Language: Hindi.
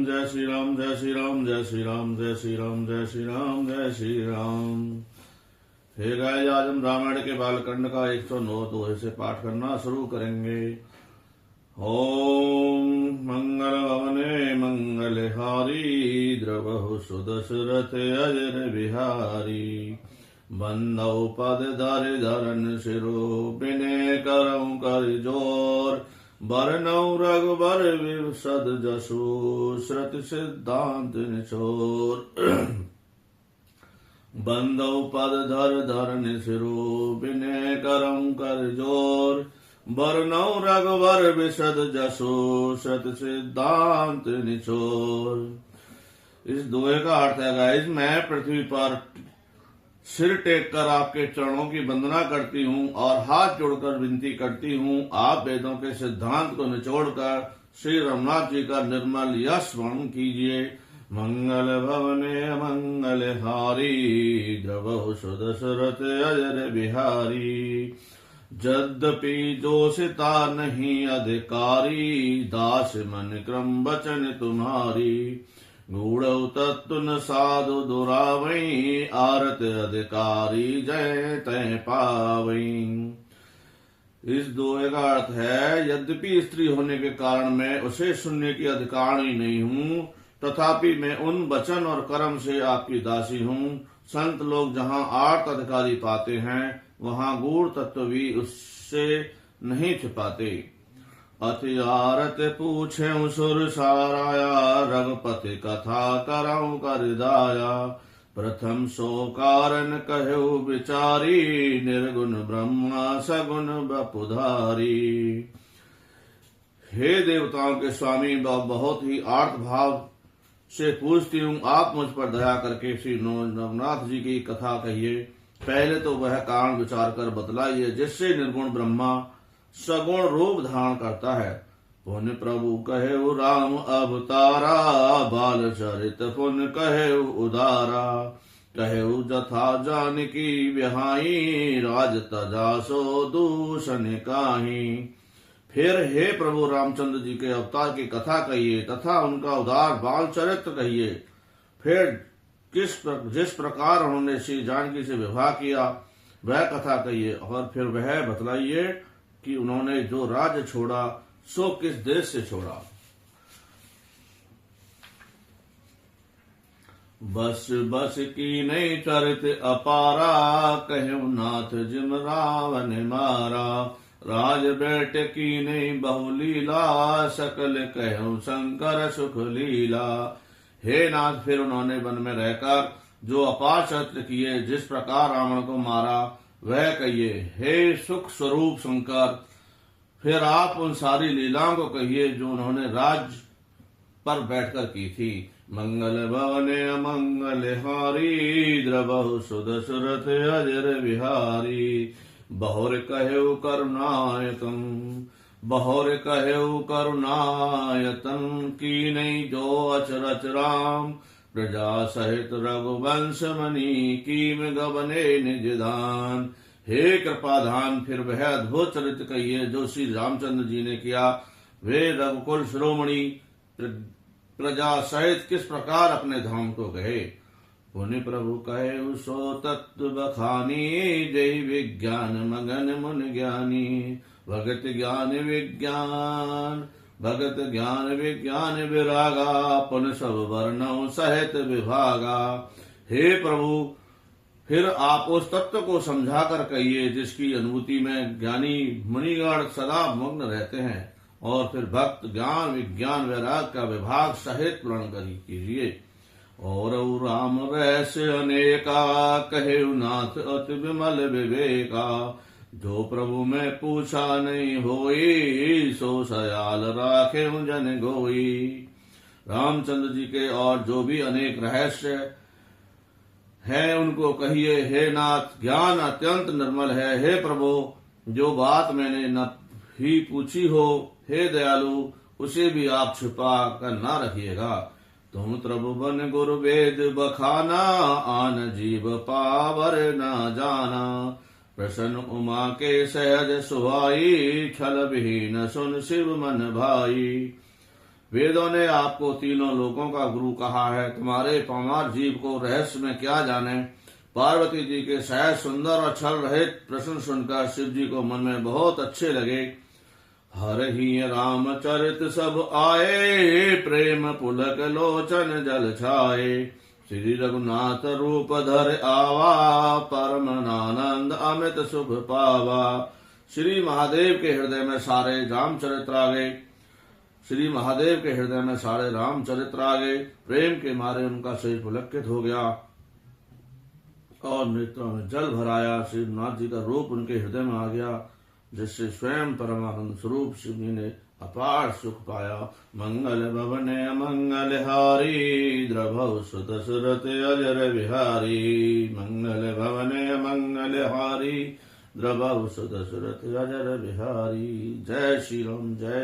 जय श्री राम, जय श्री राम, जय श्री राम, जय श्री राम, जय श्री राम, जय श्री राम। हे गाइस, आज हम रामायण के बालकांड का 109 दोहे से पाठ करना शुरू करेंगे। ओम मंगल भवने मंगलहारी, द्रवहु सुदशरथ अजर बिहारी। बंदौ पद धर धरन सिरो, बिने करऊं कर जोर। बरनौ रघुबर विशद जसु, श्रुति सिद्धांत निचोर। बंदौ पद धर धरन सिरो, बिने करऊं कर जोर। बरनौ रघुबर विशद जसु, श्रुति सिद्धांत निचोर। इस दोहे का अर्थ है गाइस, मैं पृथ्वी पर सिर टेक कर आपके चरणों की वंदना करती हूँ और हाथ जोड़कर विनती करती हूँ, आप वेदों के सिद्धांत को निचोड़कर श्री रघुनाथ जी का निर्मल यश वर्णन कीजिए। मंगल भवने मंगलहारी, द्रवहु सुदशरथ अजर बिहारी। यद्यपि जोशिता नहीं अधिकारी, दास मन क्रम वचन तुम्हारी। गूढ़ तत्व न साधु दुरावई, आरत अधिकारी जय तय पावई। इस दोहे का अर्थ है, यद्यपि स्त्री होने के कारण मैं उसे सुनने की अधिकारी नहीं हूँ, तथापि मैं उन वचन और कर्म से आपकी दासी हूँ। संत लोग जहाँ आर्त अधिकारी पाते हैं, वहाँ गूढ़ तत्व भी उससे नहीं छिपाते। अति आरत पूछे सुर साराया, रघुपति कथा करऊं कर दाया। प्रथम सो कारण कहु विचारी, निर्गुण ब्रह्मा सगुण बपुधारी। हे देवताओं के स्वामी, बहुत ही आर्त भाव से पूछती हूँ, आप मुझ पर दया करके श्री रघुनाथ जी की कथा कहिए। पहले तो वह कारण विचार कर बतलाइए जिससे निर्गुण ब्रह्मा सगुण रूप धारण करता है। पुण्य प्रभु कहे राम अवतारा, बाल चरित पुण्य कहे उदारा। कहे जथा जानकी विहाई, राज तजा सो दूषण काहीं। फिर हे प्रभु रामचंद्र जी के अवतार की कथा कहिए तथा उनका उदार बाल चरित्र कहिए। फिर जिस प्रकार उन्होंने श्री जानकी से विवाह किया वह कथा कहिए, और फिर वह बतलाइए कि उन्होंने जो राज्य छोड़ा सो किस देश से छोड़ा। बस बस की नहीं चरित अपारा, कहु नाथ जिम रावण मारा। राज बैठ की नहीं बहु लीला, सकल कहु शंकर सुख लीला। हे नाथ, फिर उन्होंने वन में रहकर जो अपार चरित्र किए, जिस प्रकार रावण को मारा वह कहिए। हे सुख स्वरूप शंकर, फिर आप उन सारी लीलाओं को कहिए जो उन्होंने राज पर बैठकर की थी। मंगल भवने मंगलहारी, द्रवहु सुदशरथ अजर बिहारी। बहुर कहु करुणायतम, बहुर कहु करुणायतम। की नहीं जो अचरच राम, प्रजा सहित रघुवंश मणि। कीम गबने निज दान। हे कृपाधान, फिर वह अद्भुत चरित्र कहिए जो श्री रामचंद्र जी ने किया। वे रघुकुल शिरोमणि प्रजा सहित किस प्रकार अपने धाम को गए। पुण्य प्रभु कहे सो तत्व बखानी, जय विज्ञान मगन मुन ज्ञानी। भगत ज्ञान विज्ञान, भगत ज्ञान विज्ञान विरागा। पुन सब वर्णों सहित विभागा। हे प्रभु, फिर आप उस तत्व को समझाकर कहिए जिसकी अनुभूति में ज्ञानी मुनिगण सदा मग्न रहते हैं, और फिर भक्त ज्ञान विज्ञान वैराग का विभाग सहित वर्णन कीजिए। और राम रहस्य अनेका, कहे नाथ अति विमल विवेका। जो प्रभु में पूछा नहीं होई, सो सयाल राखे जन गोई। रामचंद्र जी के और जो भी अनेक रहस्य है उनको कहिए। हे नाथ, ज्ञान अत्यंत निर्मल है। हे प्रभु, जो बात मैंने न ही पूछी हो, हे दयालु, उसे भी आप छिपा कर न रखिएगा। तुम त्रिभुवन गुरु वेद बखाना, आन जीव पावर न जाना। प्रसन्न उमा के सहज सुहाई, छल विहीन सुन शिव मन भाई। वेदों ने आपको तीनों लोकों का गुरु कहा है, तुम्हारे पामार जीव को रहस्य में क्या जाने। पार्वती जी के सहज सुंदर और छल रहित प्रश्न सुनकर शिव जी को मन में बहुत अच्छे लगे। हर ही रामचरित सब आए, प्रेम पुलक लोचन जल छाए। श्री रघुनाथ रूप धर आवा, परम आनंद अमित सुख पावा। श्री महादेव के हृदय में सारे रामचरित्र आ गए। श्री महादेव के हृदय में सारे रामचरित्र आ गए। प्रेम के मारे उनका शरीर पुलकित हो गया और नेत्रों में जल भराया। श्रीनाथ जी का रूप उनके हृदय में आ गया, जिससे स्वयं परमानंद स्वरूप शिव जी ने अपार सुख पाया। मंगल भवने मंगल हारी, द्रभव सुत सुरत अजर बिहारी। मंगल भवने मंगल हारी, द्रभव सुत सुरत अजर बिहारी। जय श्री राम, जय